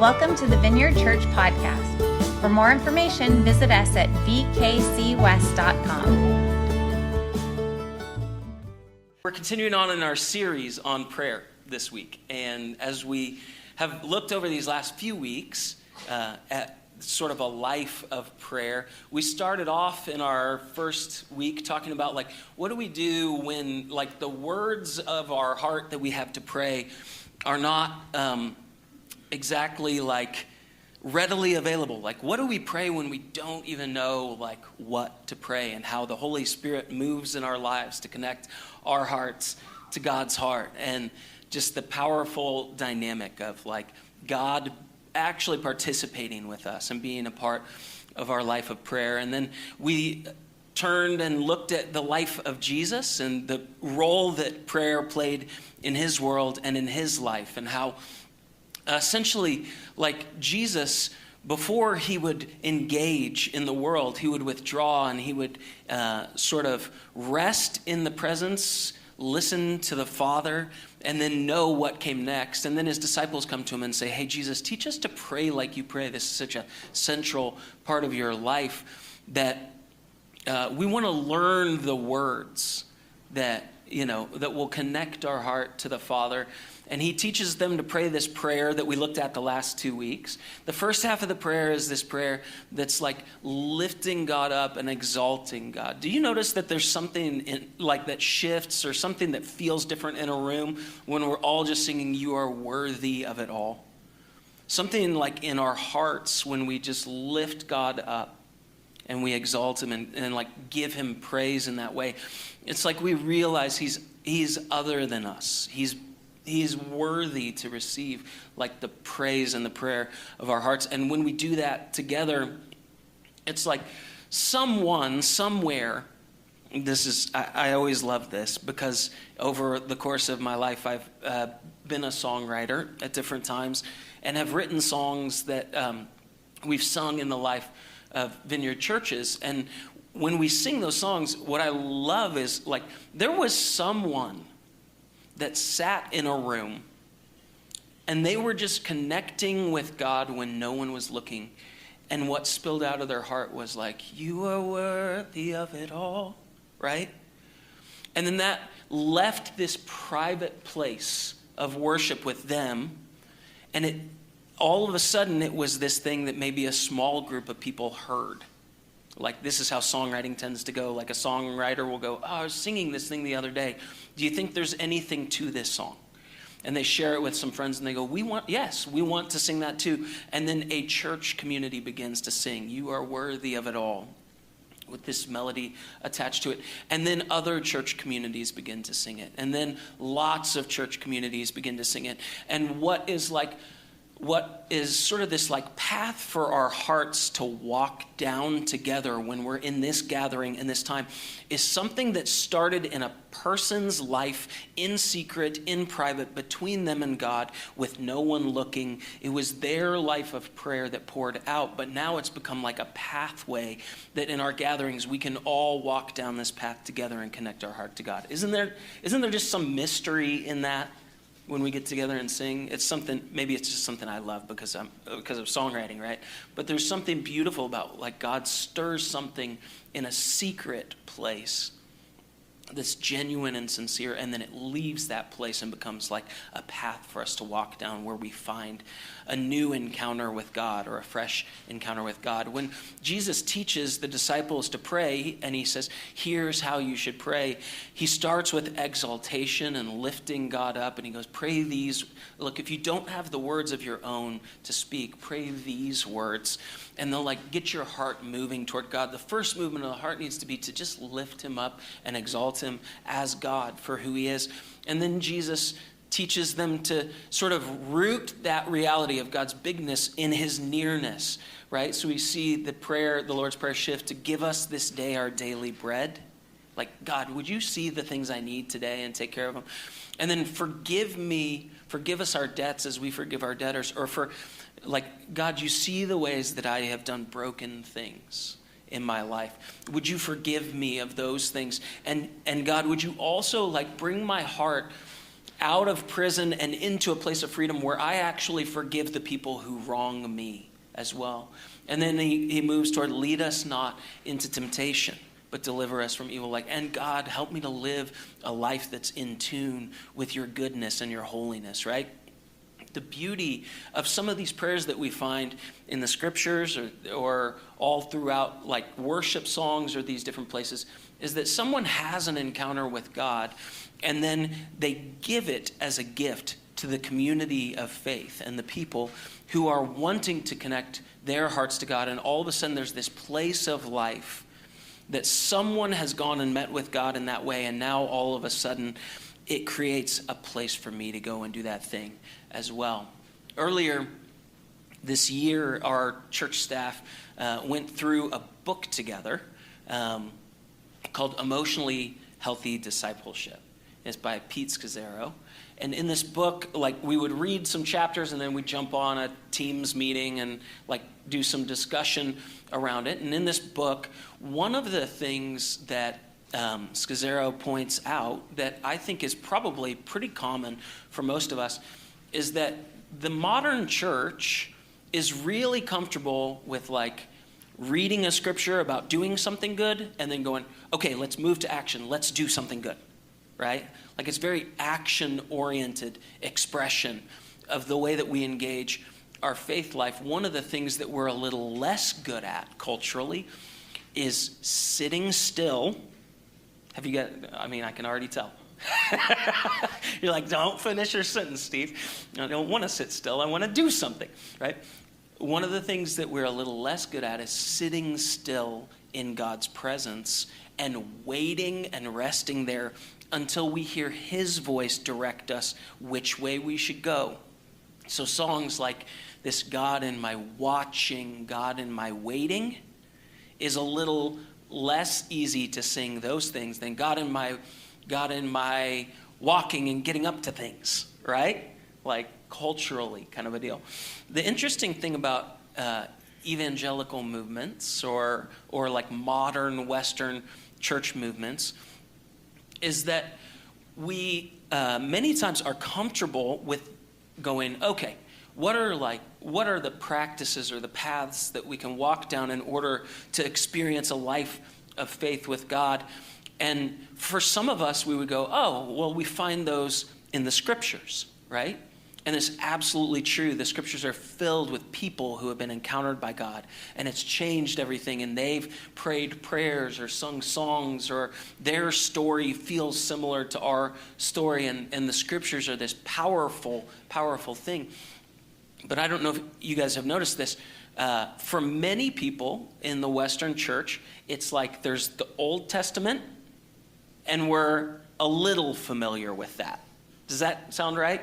Welcome to the Vineyard Church podcast. For more information, visit us at vkcwest.com. We're continuing on in our series on prayer this week. And as we have looked over these last few weeks at sort of a life of prayer, we started off in our first week talking about what do we do when the words of our heart that we have to pray are not exactly readily available. What do we pray when we don't even know what to pray, and how the Holy Spirit moves in our lives to connect our hearts to God's heart, and just the powerful dynamic of God actually participating with us and being a part of our life of prayer. And then we turned and looked at the life of Jesus and the role that prayer played in his world and in his life, and how essentially, Jesus, before he would engage in the world, he would withdraw and he would sort of rest in the presence, listen to the Father, and then know what came next. And then his disciples come to him and say, "Hey, Jesus, teach us to pray like you pray. This is such a central part of your life that we want to learn the words that will connect our heart to the Father." And he teaches them to pray this prayer that we looked at the last 2 weeks. The first half of the prayer is this prayer that's lifting God up and exalting God. Do you notice that there's something that shifts, or something that feels different in a room when we're all just singing, "You are worthy of it all"? Something in our hearts when we just lift God up and we exalt him and give him praise in that way. It's we realize he's other than us. He's worthy to receive the praise and the prayer of our hearts. And when we do that together, it's someone, somewhere, I always love this, because over the course of my life, I've been a songwriter at different times and have written songs that we've sung in the life of Vineyard churches. And when we sing those songs, what I love is there was someone that sat in a room and they were just connecting with God when no one was looking. And what spilled out of their heart was "You are worthy of it all," right? And then that left this private place of worship with them. And all of a sudden it was this thing that maybe a small group of people heard. This is how songwriting tends to go. A songwriter will go, "Oh, I was singing this thing the other day. Do you think there's anything to this song?" And they share it with some friends and they go, we want to sing that too. And then a church community begins to sing, "You are worthy of it all," with this melody attached to it. And then other church communities begin to sing it. And then lots of church communities begin to sing it. And what is sort of this path for our hearts to walk down together when we're in this gathering in this time is something that started in a person's life, in secret, in private, between them and God, with no one looking. It was their life of prayer that poured out, but now it's become a pathway that in our gatherings we can all walk down this path together and connect our heart to God. Isn't there just some mystery in that? When we get together and sing, it's something, maybe it's just something I love because of songwriting, right? But there's something beautiful about God stirs something in a secret place that's genuine and sincere, and then it leaves that place and becomes a path for us to walk down, where we find a new encounter with God, or a fresh encounter with God. When Jesus teaches the disciples to pray and he says, "Here's how you should pray," he starts with exaltation and lifting God up, and he goes, "Pray these." Look, if you don't have the words of your own to speak, pray these words, and they'll get your heart moving toward God. The first movement of the heart needs to be to just lift him up and exalt him as God for who he is. And then Jesus teaches them to sort of root that reality of God's bigness in his nearness, right? So we see the Lord's Prayer shift to "Give us this day our daily bread." God, would you see the things I need today and take care of them? And then forgive us our debts as we forgive our debtors. Or God, you see the ways that I have done broken things in my life. Would you forgive me of those things? And God, would you also bring my heart out of prison and into a place of freedom where I actually forgive the people who wrong me as well. And then he moves toward lead us not into temptation, but deliver us from evil. And God, help me to live a life that's in tune with your goodness and your holiness, right? The beauty of some of these prayers that we find in the scriptures or all throughout like worship songs or these different places is that someone has an encounter with God and then they give it as a gift to the community of faith and the people who are wanting to connect their hearts to God. And all of a sudden there's this place of life that someone has gone and met with God in that way. And now all of a sudden it creates a place for me to go and do that thing as well. Earlier this year, our church staff went through a book together called Emotionally Healthy Discipleship. It's by Pete Scazzero. And in this book, like we would read some chapters and then we'd jump on a Teams meeting and like do some discussion around it. And in this book, one of the things that Scazzero points out that I think is probably pretty common for most of us is that the modern church is really comfortable with like reading a scripture about doing something good and then going, okay, let's move to action. Let's do something good, right? Like it's very action-oriented expression of the way that we engage our faith life. One of the things that we're a little less good at culturally is sitting still. Have you got, I mean, I can already tell. You're like, don't finish your sentence, Steve. I don't want to sit still. I want to do something, right? One of the things that we're a little less good at is sitting still in God's presence and waiting and resting there until we hear his voice direct us which way we should go. So songs like this, God in my watching, God in my waiting, is a little less easy to sing those things than God in my walking and getting up to things, right? Like culturally kind of a deal. The interesting thing about evangelical movements or like modern Western church movements is that we many times are comfortable with going, okay, what are the practices or the paths that we can walk down in order to experience a life of faith with God? And for some of us, we would go, oh, well, we find those in the scriptures, right? And it's absolutely true. The scriptures are filled with people who have been encountered by God, and it's changed everything, and they've prayed prayers or sung songs, or their story feels similar to our story, and the scriptures are this powerful, powerful thing. But I don't know if you guys have noticed this. For many people in the Western church, it's like there's the Old Testament, and we're a little familiar with that. Does that sound right?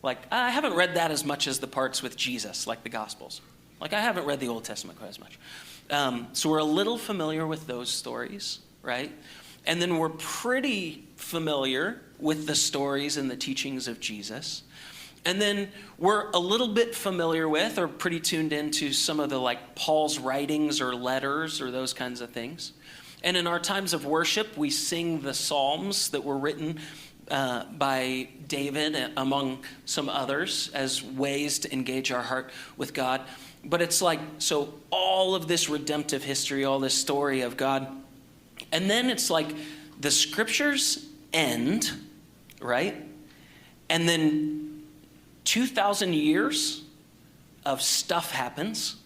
Like, I haven't read that as much as the parts with Jesus, like the Gospels. Like, I haven't read the Old Testament quite as much. So we're a little familiar with those stories, right? And then we're pretty familiar with the stories and the teachings of Jesus. And then we're a little bit familiar with or pretty tuned into some of the like Paul's writings or letters or those kinds of things. And in our times of worship, we sing the Psalms that were written by David, among some others, as ways to engage our heart with God. But it's like, so all of this redemptive history, all this story of God, and then it's like the scriptures end, right? And then 2,000 years of stuff happens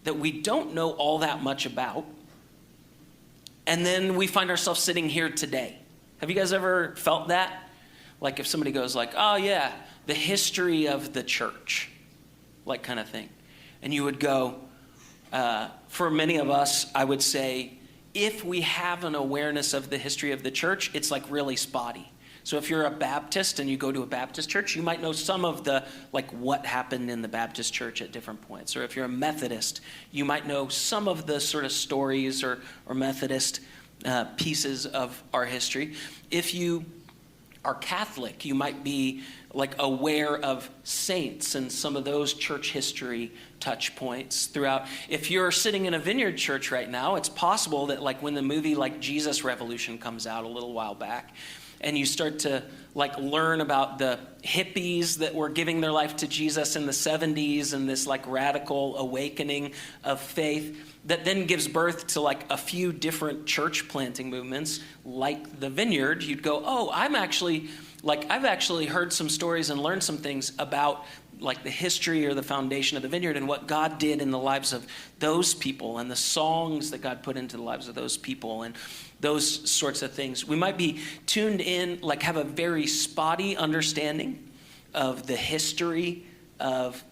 that we don't know all that much about. And then we find ourselves sitting here today. Have you guys ever felt that? Like if somebody goes like, oh yeah, the history of the church, like kind of thing. And you would go, for many of us, I would say, if we have an awareness of the history of the church, it's like really spotty. So if you're a Baptist and you go to a Baptist church, you might know some of the, like what happened in the Baptist church at different points. Or if you're a Methodist, you might know some of the sort of stories or Methodist pieces of our history. If you are Catholic, you might be like aware of saints and some of those church history touch points throughout. If you're sitting in a Vineyard church right now, it's possible that like when the movie like Jesus Revolution comes out a little while back, and you start to like learn about the hippies that were giving their life to Jesus in the 70s and this like radical awakening of faith that then gives birth to like a few different church planting movements like the Vineyard, you'd go, oh, I've actually heard some stories and learned some things about like the history or the foundation of the Vineyard and what God did in the lives of those people and the songs that God put into the lives of those people and those sorts of things. We might be tuned in, like have a very spotty understanding of the history of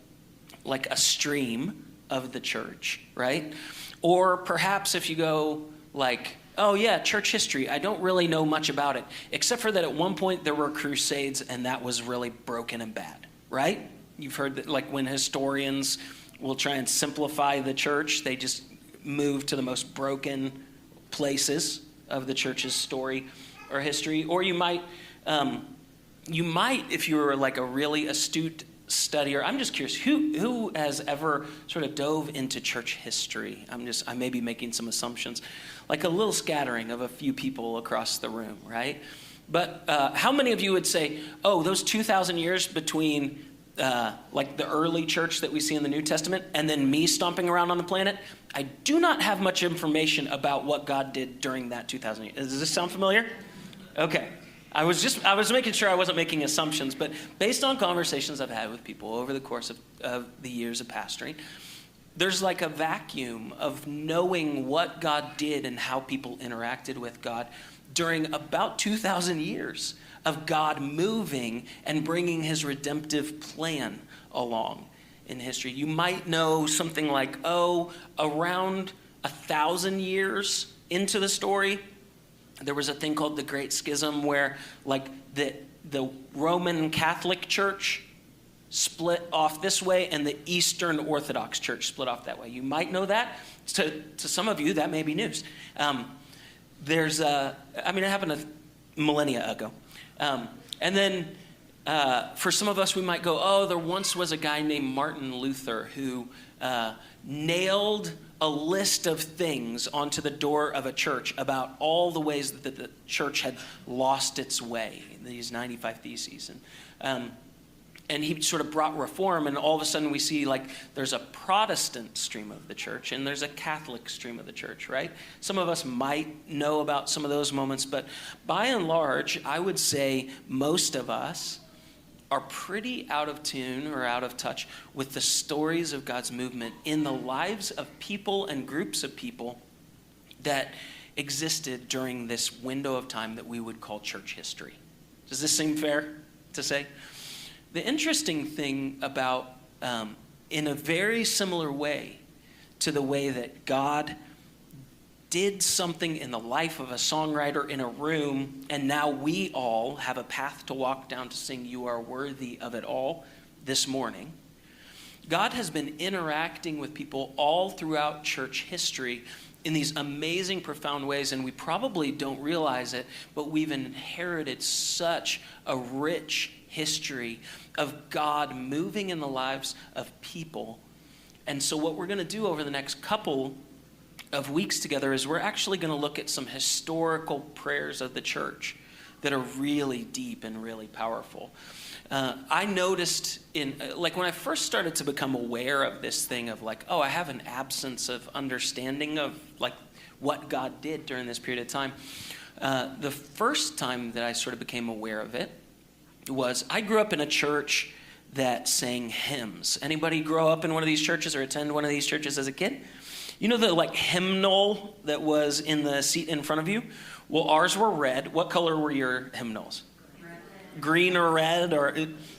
like a stream of the church, right? Or perhaps if you go like, oh yeah, church history, I don't really know much about it, except for that at one point there were crusades and that was really broken and bad, right? You've heard that like when historians will try and simplify the church, they just move to the most broken places of the church's story or history. Or you might, if you were like a really astute studier, I'm just curious, who has ever sort of dove into church history? I may be making some assumptions, like a little scattering of a few people across the room, right? But how many of you would say, oh, those 2,000 years between like the early church that we see in the New Testament and then me stomping around on the planet, I do not have much information about what God did during that 2,000 years. Does this sound familiar? Okay. I was making sure I wasn't making assumptions, but based on conversations I've had with people over the course of the years of pastoring, there's like a vacuum of knowing what God did and how people interacted with God during about 2,000 years of God moving and bringing his redemptive plan along in history. You might know something like, around 1,000 years into the story, there was a thing called the Great Schism where like the Roman Catholic Church split off this way and the Eastern Orthodox Church split off that way. You might know that. To some of you, that may be news. It happened a millennia ago. And then for some of us, we might go, there once was a guy named Martin Luther who nailed a list of things onto the door of a church about all the ways that the church had lost its way, these 95 Theses. And he sort of brought reform, and all of a sudden we see like there's a Protestant stream of the church and there's a Catholic stream of the church, right? Some of us might know about some of those moments, but by and large, I would say most of us are pretty out of tune or out of touch with the stories of God's movement in the lives of people and groups of people that existed during this window of time that we would call church history. Does this seem fair to say? The interesting thing about, in a very similar way to the way that God did something in the life of a songwriter in a room, and now we all have a path to walk down to sing "You Are Worthy of It All" this morning. God has been interacting with people all throughout church history in these amazing, profound ways, and we probably don't realize it, but we've inherited such a rich history of God moving in the lives of people. And so what we're going to do over the next couple of weeks together is we're actually going to look at some historical prayers of the church that are really deep and really powerful. I noticed when I first started to become aware of this thing of like, I have an absence of understanding of like what God did during this period of time. The first time that I sort of became aware of it was I grew up in a church that sang hymns. Anybody grow up in one of these churches or attend one of these churches as a kid? You know the like hymnal that was in the seat in front of you? Well, ours were red. What color were your hymnals? Red. Green or red,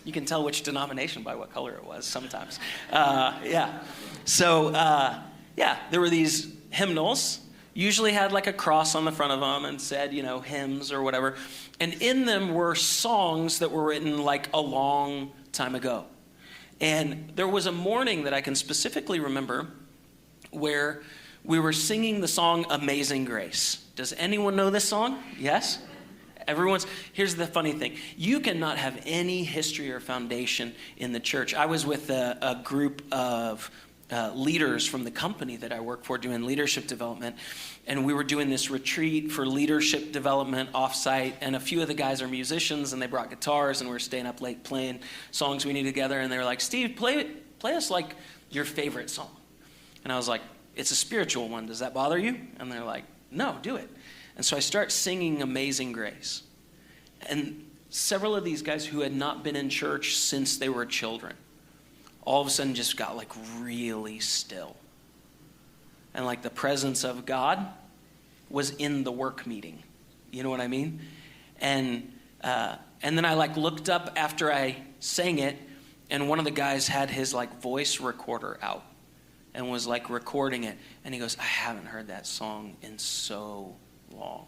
you can tell which denomination by what color it was sometimes. Yeah. So, there were these hymnals. Usually had like a cross on the front of them and said, hymns or whatever. And in them were songs that were written like a long time ago. And there was a morning that I can specifically remember where we were singing the song Amazing Grace. Does anyone know this song? Yes? Here's the funny thing. You cannot have any history or foundation in the church. I was with a group of leaders from the company that I work for doing leadership development. And we were doing this retreat for leadership development offsite. And a few of the guys are musicians, and they brought guitars, and we were staying up late playing songs we knew together. And they were like, Steve, play us like your favorite song. And I was like, it's a spiritual one. Does that bother you? And they're like, no, do it. And so I start singing Amazing Grace. And several of these guys who had not been in church since they were children, all of a sudden just got like really still. And like the presence of God was in the work meeting. You know what I mean? And then I like looked up after I sang it, and one of the guys had his like voice recorder out and was like recording it. And he goes, I haven't heard that song in so long.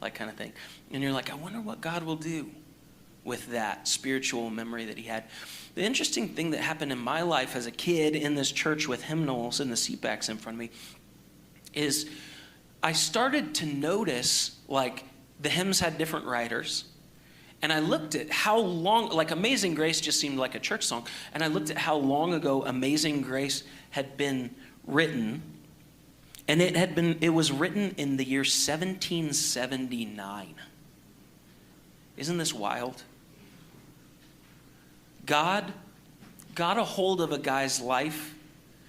Like kind of thing. And you're like, I wonder what God will do with that spiritual memory that he had. The interesting thing that happened in my life as a kid in this church with hymnals and the seatbacks in front of me is I started to notice like the hymns had different writers. And I looked at how long, like Amazing Grace just seemed like a church song. And I looked at how long ago Amazing Grace had been written. And it was written in the year 1779. Isn't this wild? God got a hold of a guy's life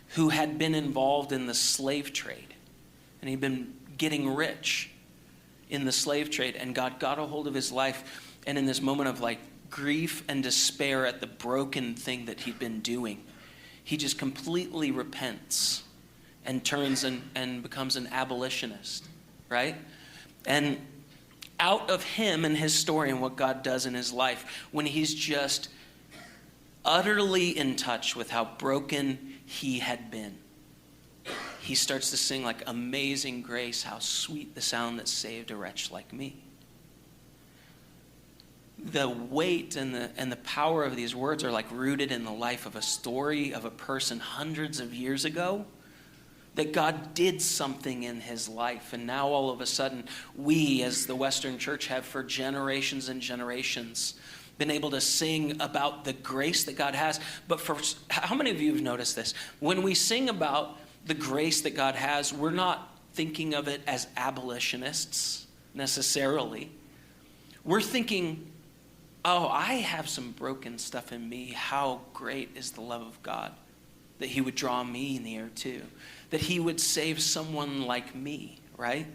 who had been involved in the slave trade. And he'd been getting rich in the slave trade. And God got a hold of his life. And in this moment of like grief and despair at the broken thing that he'd been doing, he just completely repents and turns and becomes an abolitionist, right? And out of him and his story and what God does in his life, when he's just utterly in touch with how broken he had been, he starts to sing like Amazing Grace, how sweet the sound that saved a wretch like me. The weight and the power of these words are like rooted in the life of a story of a person hundreds of years ago, that God did something in his life. And now all of a sudden, we as the Western Church have for generations and generations been able to sing about the grace that God has. But for how many of you have noticed this? When we sing about the grace that God has, we're not thinking of it as abolitionists necessarily. We're thinking, oh, I have some broken stuff in me. How great is the love of God that he would draw me near too. That he would save someone like me, right?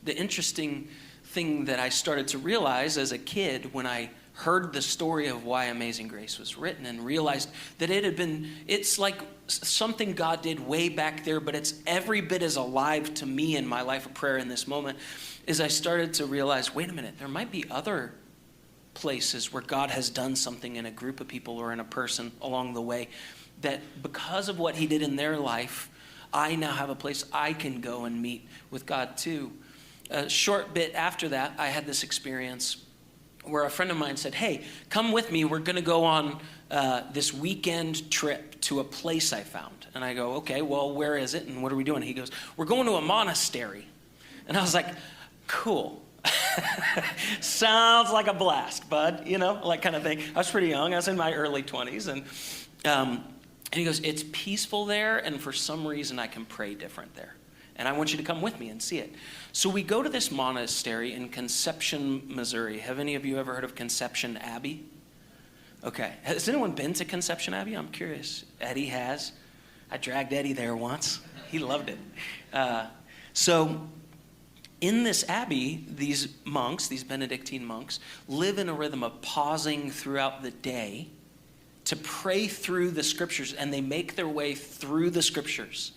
The interesting thing that I started to realize as a kid when I heard the story of why Amazing Grace was written and realized that it's like something God did way back there, but it's every bit as alive to me in my life of prayer in this moment, is I started to realize, wait a minute, there might be other places where God has done something in a group of people or in a person along the way, that because of what he did in their life, I now have a place I can go and meet with God too. A short bit after that, I had this experience where a friend of mine said, hey, come with me. We're going to go on this weekend trip to a place I found. And I go, okay, well, where is it? And what are we doing? He goes, we're going to a monastery. And I was like, cool. Sounds like a blast, bud, like kind of thing. I was pretty young. I was in my early 20s. And he goes, it's peaceful there, and for some reason I can pray different there. And I want you to come with me and see it. So we go to this monastery in Conception, Missouri. Have any of you ever heard of Conception Abbey? Okay. Has anyone been to Conception Abbey? I'm curious. Eddie has. I dragged Eddie there once. He loved it. So in this abbey, these monks, these Benedictine monks, live in a rhythm of pausing throughout the day to pray through the scriptures, and they make their way through the scriptures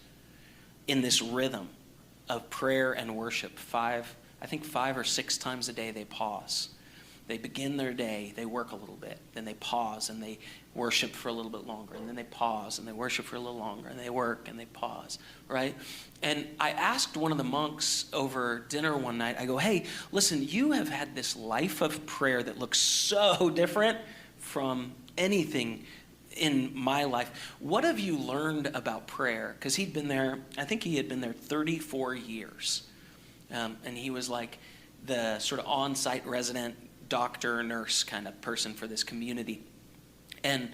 in this rhythm of prayer and worship. 5 or 6 times a day they pause. They begin their day, they work a little bit, then they pause and they worship for a little bit longer, and then they pause and they worship for a little longer, and they work and they pause, right? And I asked one of the monks over dinner one night, I go, hey, listen, you have had this life of prayer that looks so different from anything in my life. What have you learned about prayer? Because he'd been there, I think he had been there 34 years. And he was like the sort of on-site resident doctor, nurse kind of person for this community. And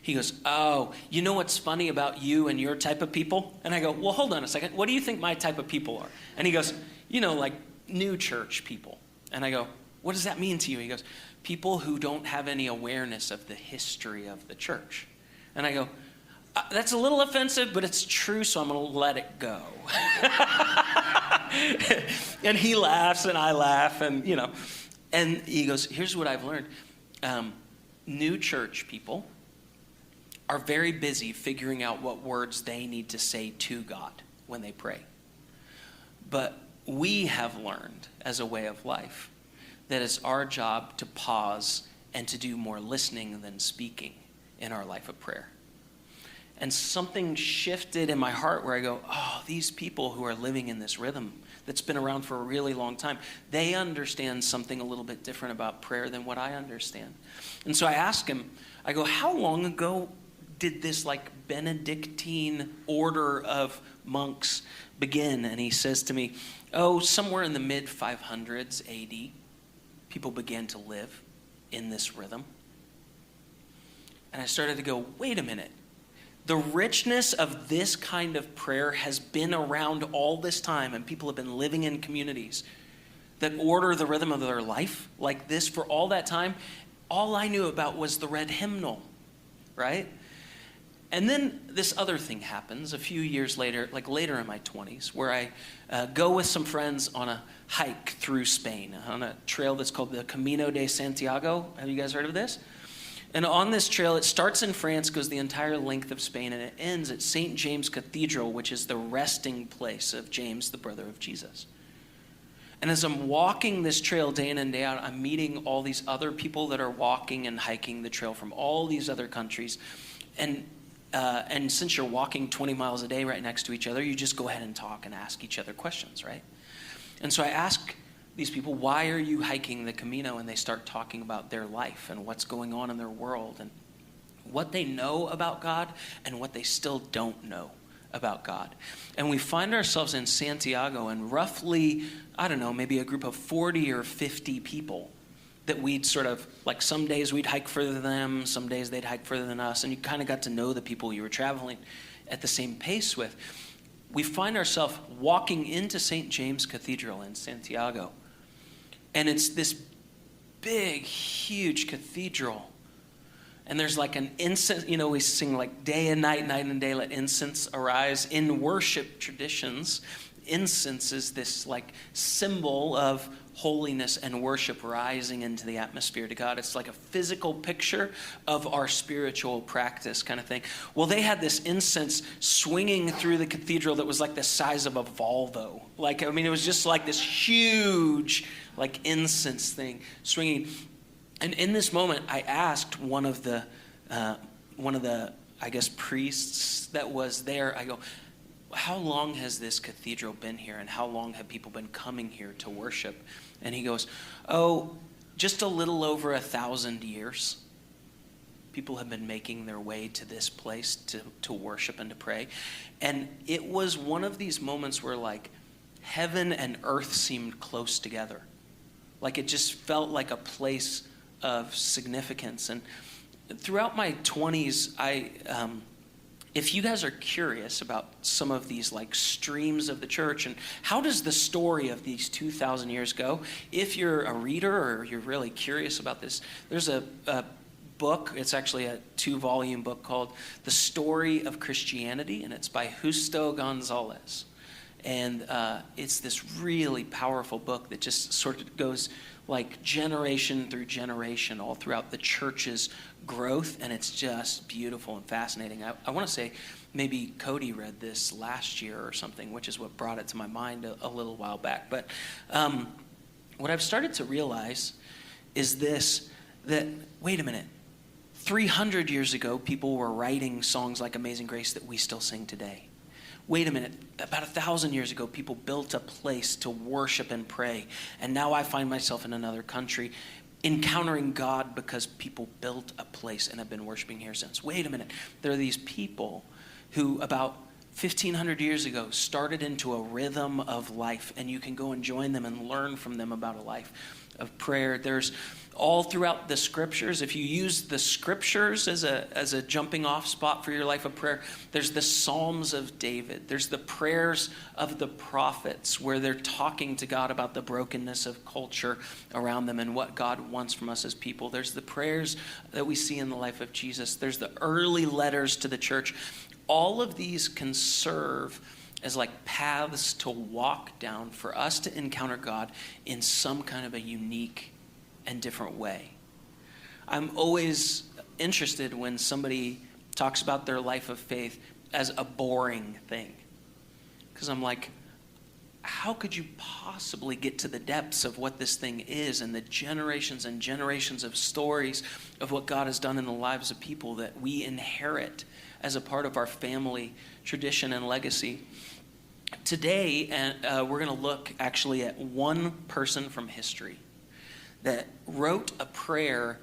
He goes, oh, you know what's funny about you and your type of people? And I go, well, hold on a second. What do you think my type of people are? And he goes, like new church people. And I go, what does that mean to you? He goes, people who don't have any awareness of the history of the church. And I go, that's a little offensive, but it's true, so I'm going to let it go. And he laughs and I laugh, and and he goes, here's what I've learned. New church people are very busy figuring out what words they need to say to God when they pray. But we have learned as a way of life that it's our job to pause and to do more listening than speaking in our life of prayer. And something shifted in my heart where I go, oh, these people who are living in this rhythm that's been around for a really long time, they understand something a little bit different about prayer than what I understand. And so I asked him, I go, how long ago did this like Benedictine order of monks begin? And he says to me, oh, somewhere in the mid 500s AD, people began to live in this rhythm. And I started to go, wait a minute. The richness of this kind of prayer has been around all this time, and people have been living in communities that order the rhythm of their life like this for all that time. All I knew about was the red hymnal, right? And then this other thing happens a few years later, like later in my 20s, where I go with some friends on a hike through Spain on a trail that's called the Camino de Santiago. Have you guys heard of this? And on this trail, it starts in France, goes the entire length of Spain, and it ends at St. James Cathedral, which is the resting place of James, the brother of Jesus. And as I'm walking this trail day in and day out, I'm meeting all these other people that are walking and hiking the trail from all these other countries. And since you're walking 20 miles a day right next to each other, you just go ahead and talk and ask each other questions, right? And so I ask these people, why are you hiking the Camino? And they start talking about their life and what's going on in their world and what they know about God and what they still don't know about God. And we find ourselves in Santiago, and roughly, I don't know, maybe a group of 40 or 50 people that we'd sort of, like some days we'd hike further than them, some days they'd hike further than us, and you kind of got to know the people you were traveling at the same pace with. We find ourselves walking into St. James Cathedral in Santiago. And it's this big, huge cathedral. And there's like an incense, we sing like day and night and day, let incense arise. In worship traditions, incense is this like symbol of holiness and worship rising into the atmosphere to God. It's like a physical picture of our spiritual practice kind of thing. Well, they had this incense swinging through the cathedral that was like the size of a Volvo. It was just like this huge like incense thing swinging. And in this moment, I asked one of the I guess priests that was there, I go, how long has this cathedral been here, and how long have people been coming here to worship? And he goes, oh, just a little over 1,000 years. People have been making their way to this place to worship and to pray. And it was one of these moments where like heaven and earth seemed close together. Like it just felt like a place of significance. And throughout my 20s, if you guys are curious about some of these like streams of the church and how does the story of these 2,000 years go, if you're a reader or you're really curious about this, there's a book. It's actually a 2-volume book called The Story of Christianity, and it's by Justo Gonzalez. And it's this really powerful book that just sort of goes like generation through generation all throughout the church's growth, and it's just beautiful and fascinating. I want to say maybe Cody read this last year or something, which is what brought it to my mind a little while back. But what I've started to realize is this, that, wait a minute, 300 years ago, people were writing songs like Amazing Grace that we still sing today. Wait a minute, about 1,000 years ago, people built a place to worship and pray. And now I find myself in another country encountering God because people built a place and have been worshiping here since. Wait a minute, there are these people who about 1,500 years ago started into a rhythm of life, and you can go and join them and learn from them about a life of prayer. There's all throughout the scriptures. If you use the scriptures as a jumping off spot for your life of prayer, there's the Psalms of David. There's the prayers of the prophets where they're talking to God about the brokenness of culture around them and what God wants from us as people. There's the prayers that we see in the life of Jesus. There's the early letters to the church. All of these can serve as like paths to walk down for us to encounter God in some kind of a unique and different way. I'm always interested when somebody talks about their life of faith as a boring thing. Because I'm like, how could you possibly get to the depths of what this thing is and the generations and generations of stories of what God has done in the lives of people that we inherit as a part of our family tradition and legacy? Today, we're going to look actually at one person from history that wrote a prayer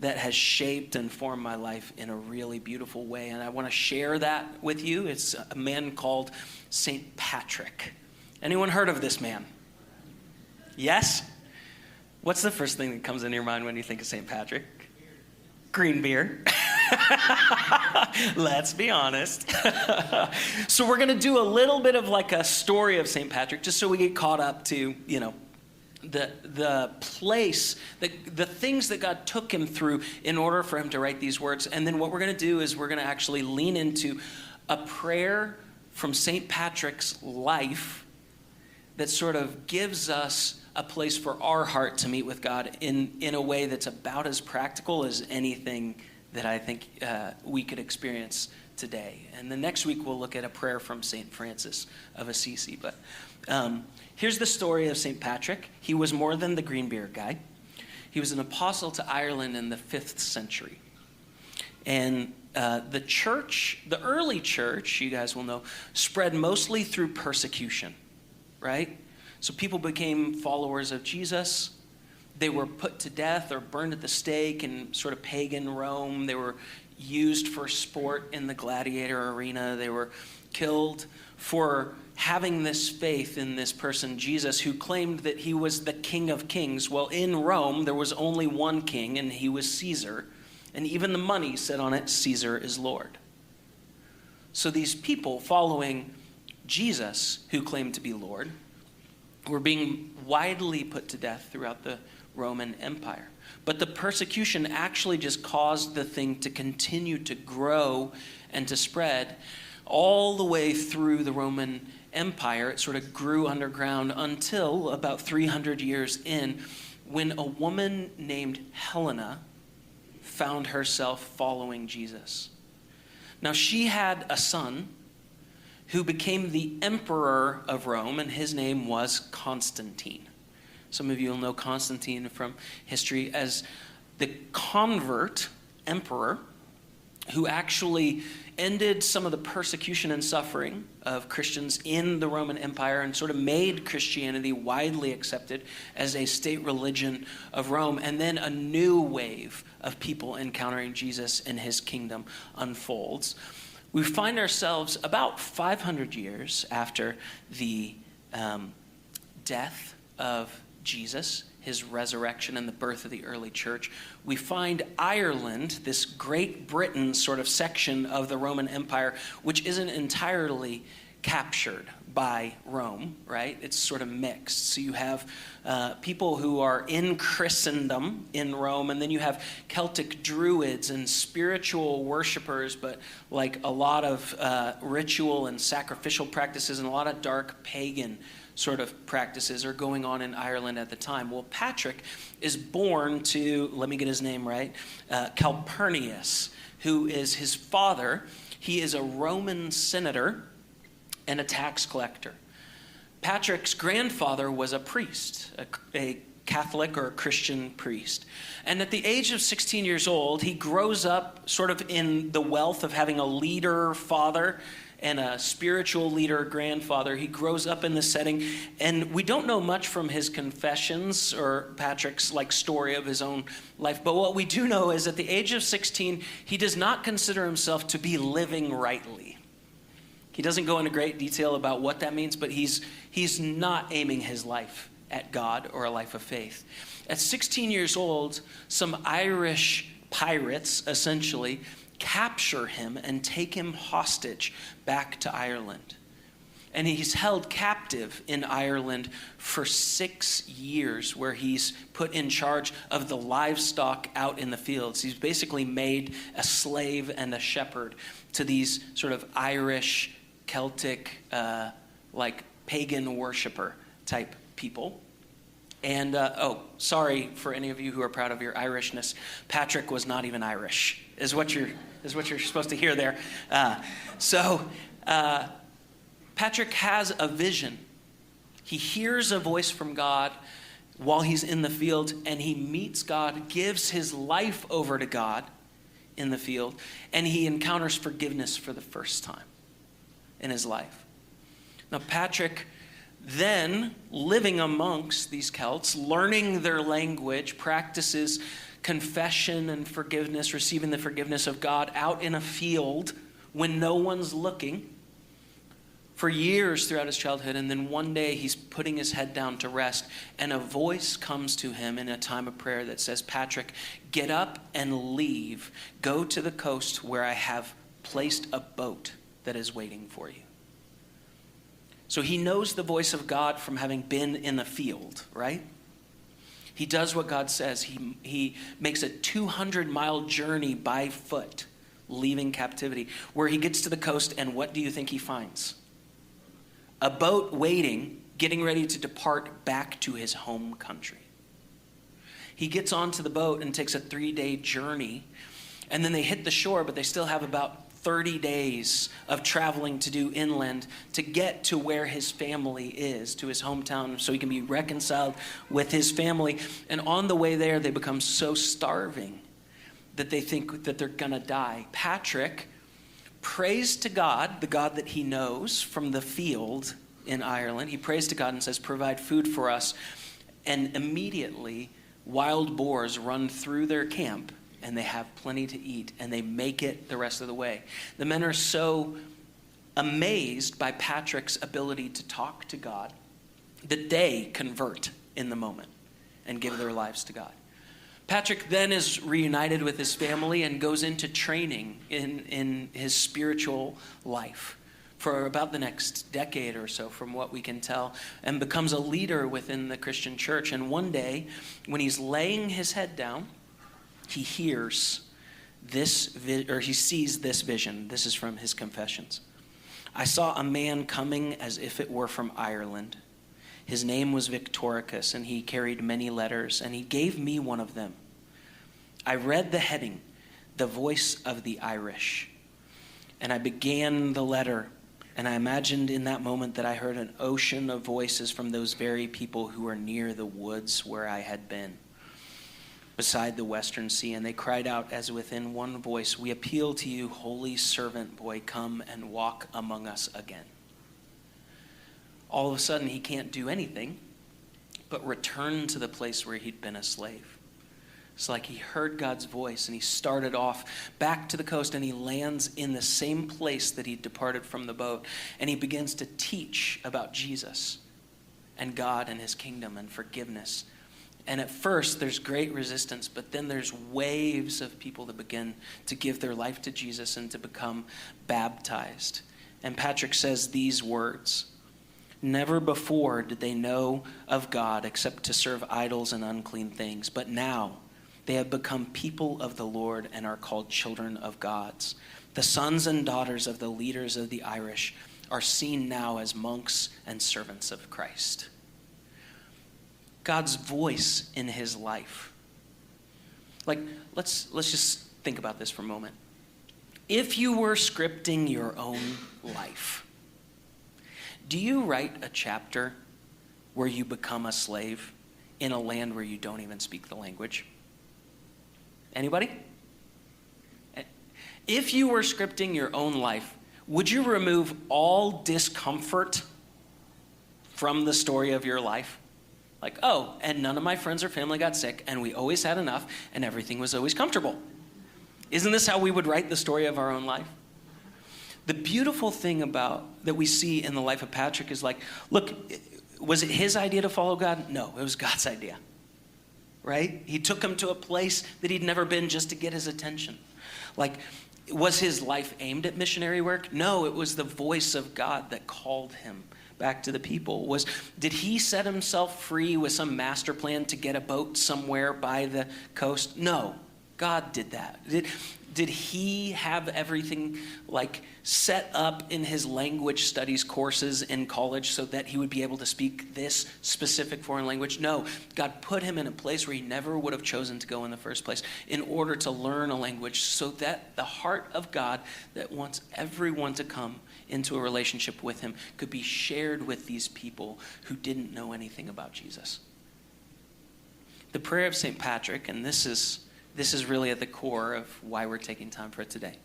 that has shaped and formed my life in a really beautiful way. And I want to share that with you. It's a man called St. Patrick. Anyone heard of this man? Yes? What's the first thing that comes into your mind when you think of St. Patrick? Green beer. Let's be honest. So we're going to do a little bit of like a story of St. Patrick, just so we get caught up to, the place, the things that God took him through in order for him to write these words. And then what we're going to do is we're going to actually lean into a prayer from St. Patrick's life that sort of gives us a place for our heart to meet with God in a way that's about as practical as anything that I think we could experience today. And then next week we'll look at a prayer from St. Francis of Assisi. But here's the story of St. Patrick. He was more than the green beer guy. He was an apostle to Ireland in the 5th century. And the church, the early church, you guys will know, spread mostly through persecution, right? So people became followers of Jesus. They were put to death or burned at the stake in sort of pagan Rome. They were used for sport in the gladiator arena. They were killed for having this faith in this person, Jesus, who claimed that he was the King of Kings. Well, in Rome, there was only one king, and he was Caesar. And even the money said on it, Caesar is Lord. So these people following Jesus, who claimed to be Lord, were being widely put to death throughout the Roman Empire. But the persecution actually just caused the thing to continue to grow and to spread all the way through the Roman Empire. It sort of grew underground until about 300 years in, when a woman named Helena found herself following Jesus. Now, she had a son who became the emperor of Rome, and his name was Constantine. Some of you will know Constantine from history as the convert emperor who actually ended some of the persecution and suffering of Christians in the Roman Empire and sort of made Christianity widely accepted as a state religion of Rome. And then a new wave of people encountering Jesus and his kingdom unfolds. We find ourselves about 500 years after the death of Jesus, his resurrection, and the birth of the early church. We find Ireland, this Great Britain sort of section of the Roman Empire, which isn't entirely captured by Rome, right? It's sort of mixed. So you have people who are in Christendom in Rome, and then you have Celtic Druids and spiritual worshipers, but like a lot of ritual and sacrificial practices and a lot of dark pagan sort of practices are going on in Ireland at the time. Well, Patrick is born to, let me get his name right, Calpurnius, who is his father. He is a Roman senator and a tax collector. Patrick's grandfather was a priest, a Catholic or a Christian priest. And at the age of 16 years old, he grows up sort of in the wealth of having a leader father and a spiritual leader grandfather. He grows up in this setting, and we don't know much from his confessions or Patrick's story of his own life. But what we do know is at the age of 16, he does not consider himself to be living rightly. He doesn't go into great detail about what that means, but he's not aiming his life at God or a life of faith. At 16 years old, some Irish pirates essentially capture him and take him hostage back to Ireland. And he's held captive in Ireland for 6 years, where he's put in charge of the livestock out in the fields. He's basically made a slave and a shepherd to these sort of Irish, Celtic, like pagan worshiper type people. And, sorry for any of you who are proud of your Irishness. Patrick was not even Irish, is what you're supposed to hear there. Patrick has a vision. He hears a voice from God while he's in the field, and he meets God, gives his life over to God in the field, and he encounters forgiveness for the first time in his life. Now, Patrick, then living amongst these Celts, learning their language, practices confession and forgiveness, receiving the forgiveness of God out in a field when no one's looking, for years throughout his childhood. And then one day he's putting his head down to rest, and a voice comes to him in a time of prayer that says, Patrick, get up and leave. Go to the coast where I have placed a boat that is waiting for you. So he knows the voice of God from having been in the field, right? He does what God says. He makes a 200-mile journey by foot, leaving captivity, where he gets to the coast, and what do you think he finds? A boat waiting, getting ready to depart back to his home country. He gets onto the boat and takes a 3-day journey, and then they hit the shore, but they still have about 30 days of traveling to do inland to get to where his family is, to his hometown, so he can be reconciled with his family. And on the way there, they become so starving that they think that they're gonna die. Patrick prays to God, the God that he knows from the field in Ireland. He prays to God and says, provide food for us. And immediately, wild boars run through their camp, and they have plenty to eat, and they make it the rest of the way. The men are so amazed by Patrick's ability to talk to God that they convert in the moment and give their lives to God. Patrick then is reunited with his family and goes into training in his spiritual life for about the next decade or so, from what we can tell, and becomes a leader within the Christian church. And one day, when he's laying his head down, he hears this, he sees this vision. This is from his Confessions. I saw a man coming as if it were from Ireland. His name was Victoricus, and he carried many letters, and he gave me one of them. I read the heading, The Voice of the Irish, and I began the letter, and I imagined in that moment that I heard an ocean of voices from those very people who were near the woods where I had been, beside the western sea, and they cried out as within one voice, we appeal to you, holy servant boy, come and walk among us again. All of a sudden, he can't do anything but return to the place where he'd been a slave. It's like he heard God's voice, and he started off back to the coast, and he lands in the same place that he departed from the boat, and he begins to teach about Jesus and God and his kingdom and forgiveness. And at first, there's great resistance, but then there's waves of people that begin to give their life to Jesus and to become baptized. And Patrick says these words, never before did they know of God except to serve idols and unclean things, but now they have become people of the Lord and are called children of gods. The sons and daughters of the leaders of the Irish are seen now as monks and servants of Christ. God's voice in his life. Like, let's just think about this for a moment. If you were scripting your own life, do you write a chapter where you become a slave in a land where you don't even speak the language? Anybody? If you were scripting your own life, would you remove all discomfort from the story of your life? Like, oh, and none of my friends or family got sick, and we always had enough, and everything was always comfortable. Isn't this how we would write the story of our own life? The beautiful thing about that we see in the life of Patrick is like, look, Was it his idea to follow God? No, it was God's idea, right? He took him to a place that he'd never been just to get his attention. Like, was his life aimed at missionary work? No, it was the voice of God that called him back to the people. Did he set himself free with some master plan to get a boat somewhere by the coast? No, God did that. Did he have everything like set up in his language studies courses in college so that he would be able to speak this specific foreign language? No, God put him in a place where he never would have chosen to go in the first place in order to learn a language so that the heart of God that wants everyone to come into a relationship with him could be shared with these people who didn't know anything about Jesus. The prayer of St. Patrick, and this is really at the core of why we're taking time for it today.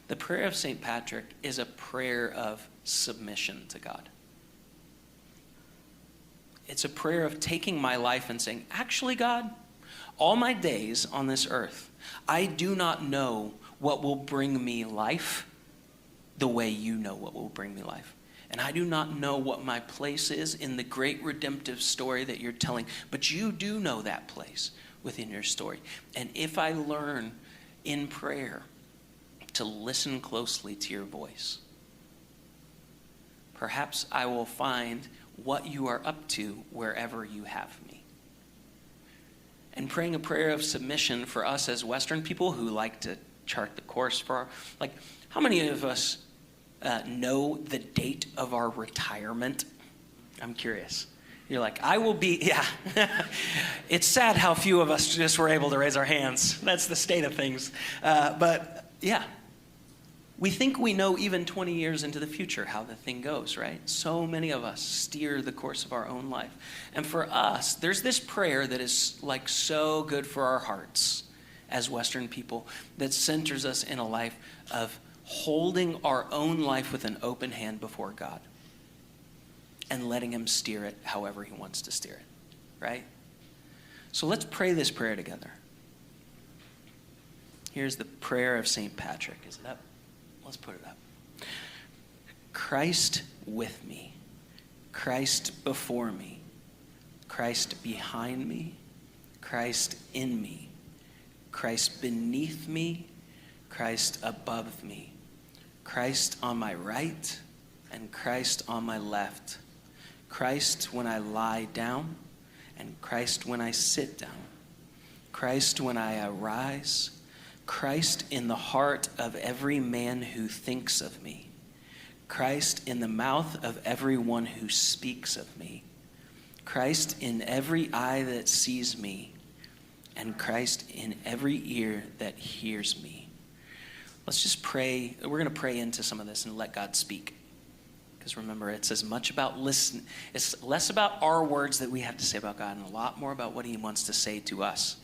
The prayer of St. Patrick is a prayer of submission to God. It's a prayer of taking my life and saying, actually, God, all my days on this earth, I do not know what will bring me life the way you know what will bring me life. And I do not know what my place is in the great redemptive story that you're telling, but you do know that place within your story. And if I learn in prayer to listen closely to your voice, perhaps I will find what you are up to wherever you have me. And praying a prayer of submission for us as Western people who like to chart the course for our, how many of us know the date of our retirement? I'm curious. You're like, I will be, yeah. It's sad how few of us just were able to raise our hands. That's the state of things. But yeah, we think we know even 20 years into the future how the thing goes, right? So many of us steer the course of our own life. And for us, there's this prayer that is like so good for our hearts as Western people that centers us in a life of holding our own life with an open hand before God and letting him steer it however he wants to steer it, right? So let's pray this prayer together. Here's the prayer of St. Patrick. Is it up? Let's put it up. Christ with me, Christ before me, Christ behind me, Christ in me, Christ beneath me, Christ above me, Christ on my right and Christ on my left, Christ when I lie down and Christ when I sit down, Christ when I arise, Christ in the heart of every man who thinks of me, Christ in the mouth of everyone who speaks of me, Christ in every eye that sees me, and Christ in every ear that hears me. Let's just pray. We're going to pray into some of this and let God speak. Because remember, it's as much about listen. It's less about our words that we have to say about God and a lot more about what he wants to say to us.